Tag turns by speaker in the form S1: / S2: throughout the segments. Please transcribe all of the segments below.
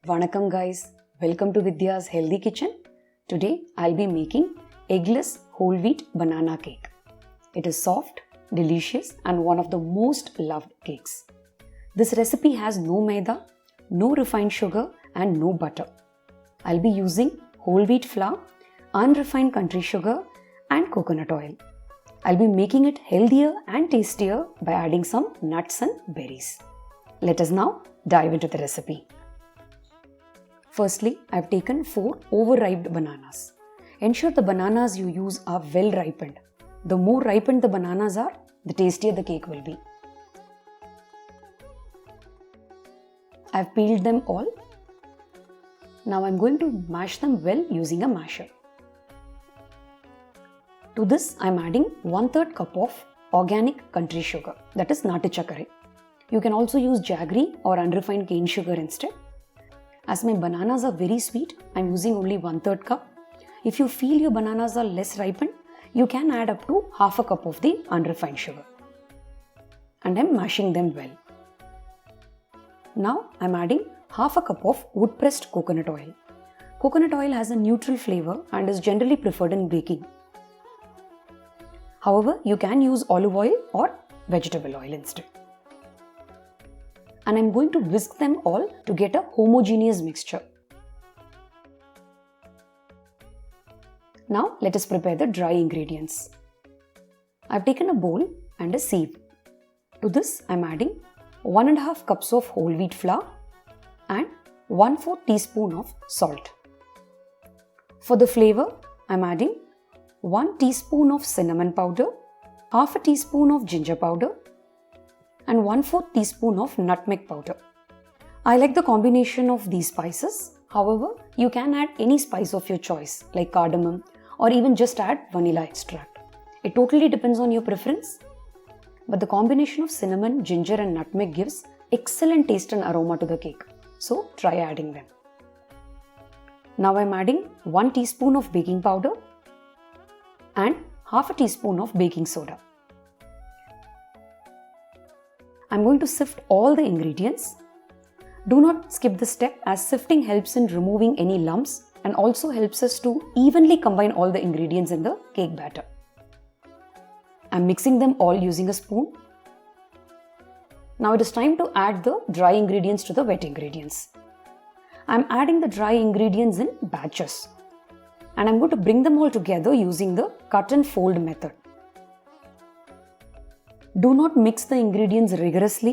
S1: Vanakkam guys, welcome to Vidya's Healthy Kitchen. Today I'll be making eggless whole wheat banana cake. It is soft, delicious and one of the most loved cakes. This recipe has no maida, no refined sugar and no butter. I'll be using whole wheat flour, unrefined country sugar and coconut oil. I'll be making it healthier and tastier by adding some nuts and berries. Let us now dive into the recipe. Firstly, I've taken 4 over-ripe bananas. Ensure the bananas you use are well ripened. The more ripened the bananas are, the tastier the cake will be. I've peeled them all. Now I'm going to mash them well using a masher. To this, I'm adding 1/3 cup of organic country sugar, that is Naatu Sakkarai. You can also use jaggery or unrefined cane sugar instead. As my bananas are very sweet, I'm using only 1/3 cup. If you feel your bananas are less ripened, you can add up to half a cup of the unrefined sugar. And I'm mashing them well. Now I'm adding half a cup of wood pressed coconut oil. Coconut oil has a neutral flavor and is generally preferred in baking. However, you can use olive oil or vegetable oil instead. And I'm going to whisk them all to get a homogeneous mixture. Now let us prepare the dry ingredients. I've taken a bowl and a sieve. To this I'm adding 1.5 cups of whole wheat flour and 1/4 teaspoon of salt. For the flavor, I'm adding 1 teaspoon of cinnamon powder, half a teaspoon of ginger powder and 1/4 teaspoon of nutmeg powder. I like the combination of these spices. However, you can add any spice of your choice like cardamom or even just add vanilla extract. It totally depends on your preference. But the combination of cinnamon, ginger and nutmeg gives excellent taste and aroma to the cake. So try adding them. Now I'm adding 1 teaspoon of baking powder and half a teaspoon of baking soda. I'm going to sift all the ingredients. Do not skip this step as sifting helps in removing any lumps and also helps us to evenly combine all the ingredients in the cake batter. I'm mixing them all using a spoon. Now it is time to add the dry ingredients to the wet ingredients. I'm adding the dry ingredients in batches and I'm going to bring them all together using the cut and fold method. Do not mix the ingredients rigorously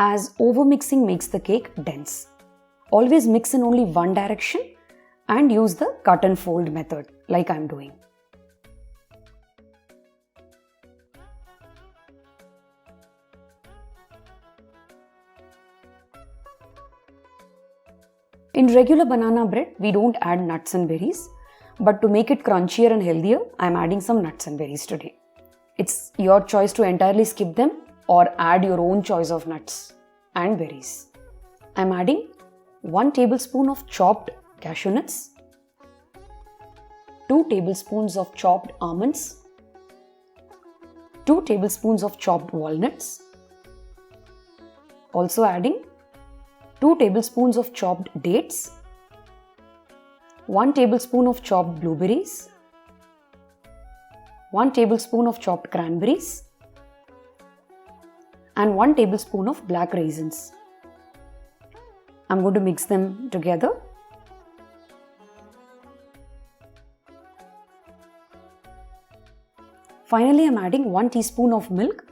S1: as overmixing makes the cake dense. Always mix in only one direction and use the cut and fold method like I'm doing. In regular banana bread, we don't add nuts and berries, but to make it crunchier and healthier, I'm adding some nuts and berries today. It's your choice to entirely skip them or add your own choice of nuts and berries. I'm adding 1 tablespoon of chopped cashew nuts, 2 tablespoons of chopped almonds, 2 tablespoons of chopped walnuts, also adding 2 tablespoons of chopped dates, 1 tablespoon of chopped blueberries, 1 tablespoon of chopped cranberries and 1 tablespoon of black raisins. I'm going to mix them together. Finally, I'm adding 1 teaspoon of milk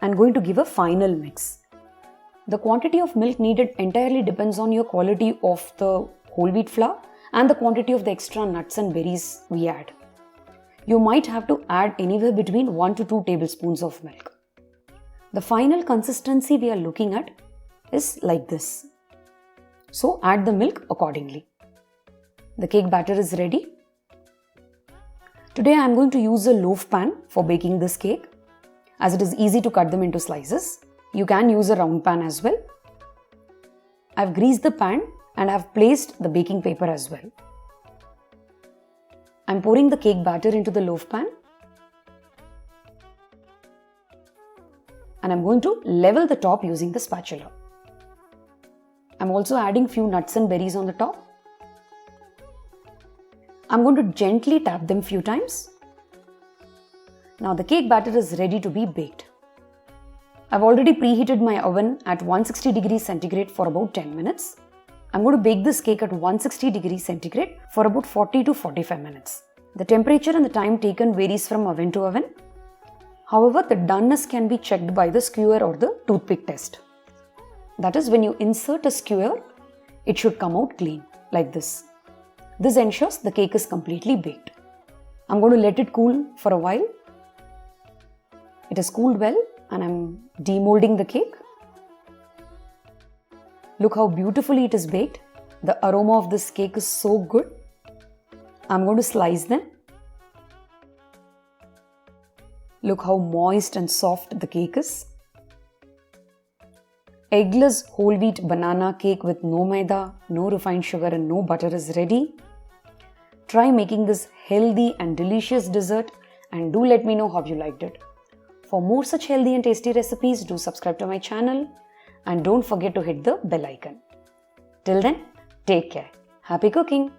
S1: and going to give a final mix. The quantity of milk needed entirely depends on your quality of the whole wheat flour and the quantity of the extra nuts and berries we add. You might have to add anywhere between 1 to 2 tablespoons of milk. The final consistency we are looking at is like this. So add the milk accordingly. The cake batter is ready. Today I am going to use a loaf pan for baking this cake as it is easy to cut them into slices. You can use a round pan as well. I've greased the pan and I've placed the baking paper as well. I'm pouring the cake batter into the loaf pan and I'm going to level the top using the spatula. I'm also adding few nuts and berries on the top. I'm going to gently tap them few times. Now the cake batter is ready to be baked. I've already preheated my oven at 160 degrees centigrade for about 10 minutes. I'm going to bake this cake at 160 degrees centigrade for about 40 to 45 minutes. The temperature and the time taken varies from oven to oven. However, the doneness can be checked by the skewer or the toothpick test. That is, when you insert a skewer, it should come out clean, like this. This ensures the cake is completely baked. I'm going to let it cool for a while. It has cooled well and I'm demolding the cake. Look how beautifully it is baked. The aroma of this cake is so good. I'm going to slice them. Look how moist and soft the cake is. Eggless whole wheat banana cake with no maida, no refined sugar and no butter is ready. Try making this healthy and delicious dessert and do let me know how you liked it. For more such healthy and tasty recipes, do subscribe to my channel and don't forget to hit the bell icon. Till then, take care. Happy cooking!